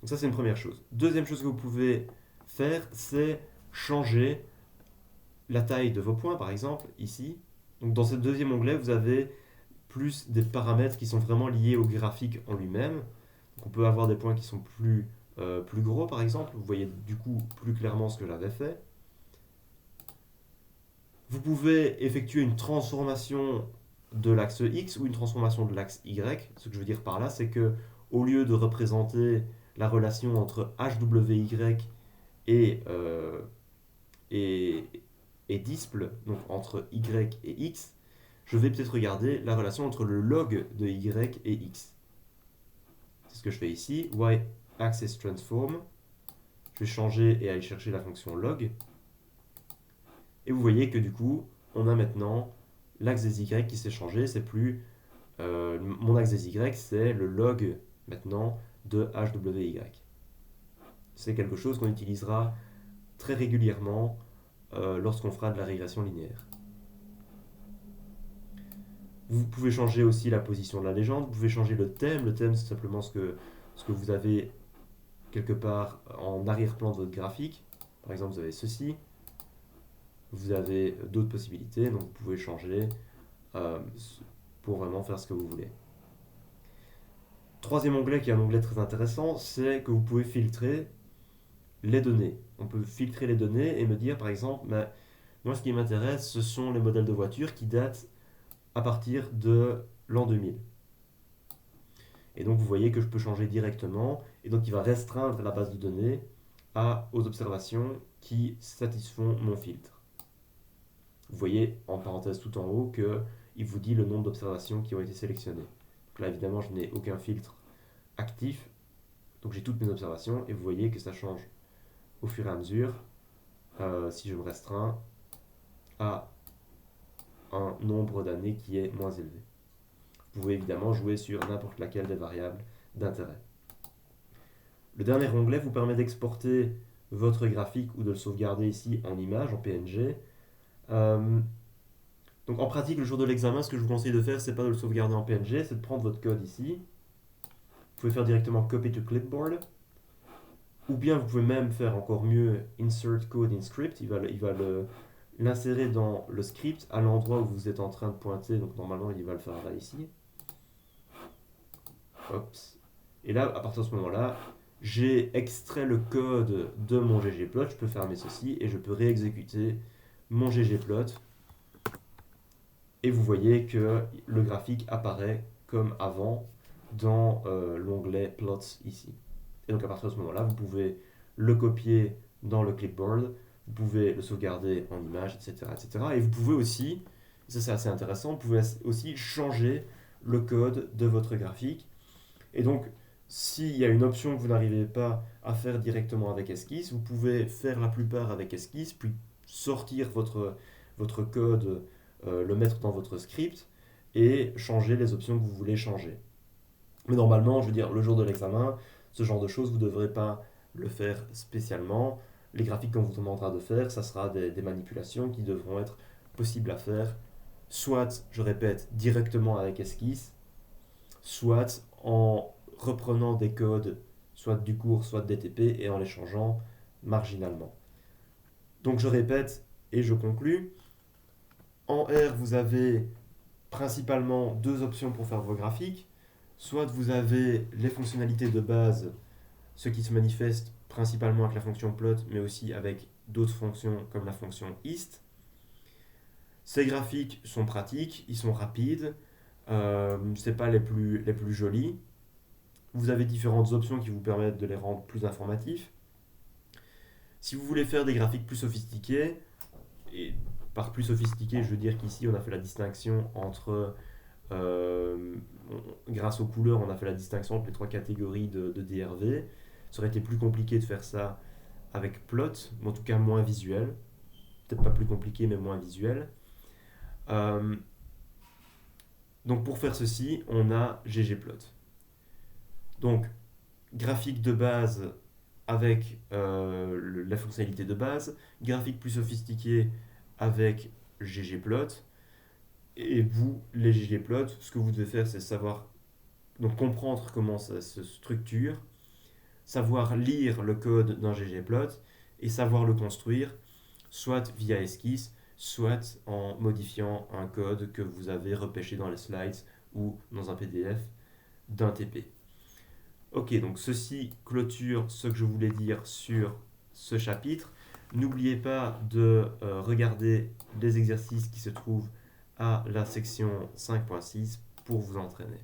Donc ça, c'est une première chose. Deuxième chose que vous pouvez faire, c'est changer la taille de vos points, par exemple, ici. Donc dans ce deuxième onglet, vous avez plus des paramètres qui sont vraiment liés au graphique en lui-même. Donc on peut avoir des points qui sont plus gros par exemple, vous voyez du coup plus clairement ce que j'avais fait. Vous pouvez effectuer une transformation de l'axe X ou une transformation de l'axe Y. Ce que je veux dire par là, c'est que au lieu de représenter la relation entre HWY et, euh, et, et disple, donc entre Y et X, je vais peut-être regarder la relation entre le log de Y et X. C'est ce que je fais ici. Y axis transform. Je vais changer et aller chercher la fonction log. Et vous voyez que du coup, on a maintenant l'axe des Y qui s'est changé. C'est plus mon axe des Y, c'est le log maintenant de HWY. C'est quelque chose qu'on utilisera très régulièrement lorsqu'on fera de la régression linéaire. Vous pouvez changer aussi la position de la légende, vous pouvez changer le thème. Le thème, c'est simplement ce que vous avez quelque part en arrière-plan de votre graphique. Par exemple, vous avez ceci. Vous avez d'autres possibilités, donc vous pouvez changer pour vraiment faire ce que vous voulez. Troisième onglet, qui est un onglet très intéressant, c'est que vous pouvez filtrer les données. On peut filtrer les données et me dire, par exemple, moi ce qui m'intéresse, ce sont les modèles de voitures qui datent à partir de l'an 2000. Et donc vous voyez que je peux changer directement, et donc il va restreindre la base de données aux observations qui satisfont mon filtre. Vous voyez en parenthèse tout en haut qu'il vous dit le nombre d'observations qui ont été sélectionnées. Donc là évidemment je n'ai aucun filtre actif, donc j'ai toutes mes observations, et vous voyez que ça change au fur et à mesure si je me restreins à un nombre d'années qui est moins élevé. Vous pouvez évidemment jouer sur n'importe laquelle des variables d'intérêt. Le dernier onglet vous permet d'exporter votre graphique ou de le sauvegarder ici en image, en PNG. Donc en pratique, le jour de l'examen, ce que je vous conseille de faire, c'est pas de le sauvegarder en PNG, c'est de prendre votre code ici. Vous pouvez faire directement copy to clipboard. Ou bien vous pouvez même faire encore mieux insert code in script. Il va l'insérer dans le script à l'endroit où vous êtes en train de pointer. Donc normalement, il va le faire là ici. Oups. Et là, à partir de ce moment-là, j'ai extrait le code de mon ggplot. Je peux fermer ceci et je peux réexécuter mon ggplot. Et vous voyez que le graphique apparaît comme avant dans l'onglet plots ici. Et donc à partir de ce moment-là, vous pouvez le copier dans le clipboard, vous pouvez le sauvegarder en image, etc., etc. Et vous pouvez aussi, ça c'est assez intéressant, vous pouvez aussi changer le code de votre graphique. Et donc, s'il y a une option que vous n'arrivez pas à faire directement avec Esquisse, vous pouvez faire la plupart avec Esquisse, puis sortir votre code, le mettre dans votre script et changer les options que vous voulez changer. Mais normalement, je veux dire, le jour de l'examen, ce genre de choses, vous ne devrez pas le faire spécialement. Les graphiques qu'on vous demandera de faire, ça sera des manipulations qui devront être possibles à faire, soit, je répète, directement avec Esquisse, soit en reprenant des codes, soit du cours, soit de DTP, et en les changeant marginalement. Donc je répète et je conclus. En R, vous avez principalement deux options pour faire vos graphiques. Soit vous avez les fonctionnalités de base, ce qui se manifeste principalement avec la fonction plot, mais aussi avec d'autres fonctions comme la fonction ist. Ces graphiques sont pratiques, ils sont rapides, ce n'est pas les plus jolis. Vous avez différentes options qui vous permettent de les rendre plus informatifs. Si vous voulez faire des graphiques plus sophistiqués, et par plus sophistiqué, je veux dire qu'ici on a fait la distinction entre, grâce aux couleurs, on a fait la distinction entre les trois catégories de DRV. Ça aurait été plus compliqué de faire ça avec plot, mais en tout cas moins visuel. Peut-être pas plus compliqué, mais moins visuel. Donc pour faire ceci, on a ggplot. Donc graphique de base avec la fonctionnalité de base, graphique plus sophistiqué avec ggplot. Et vous, les ggplot, ce que vous devez faire, c'est savoir donc comprendre comment ça se structure, savoir lire le code d'un ggplot et savoir le construire, soit via Esquisse, soit en modifiant un code que vous avez repêché dans les slides ou dans un PDF d'un TP. Ok, donc ceci clôture ce que je voulais dire sur ce chapitre. N'oubliez pas de regarder les exercices qui se trouvent à la section 5.6 pour vous entraîner.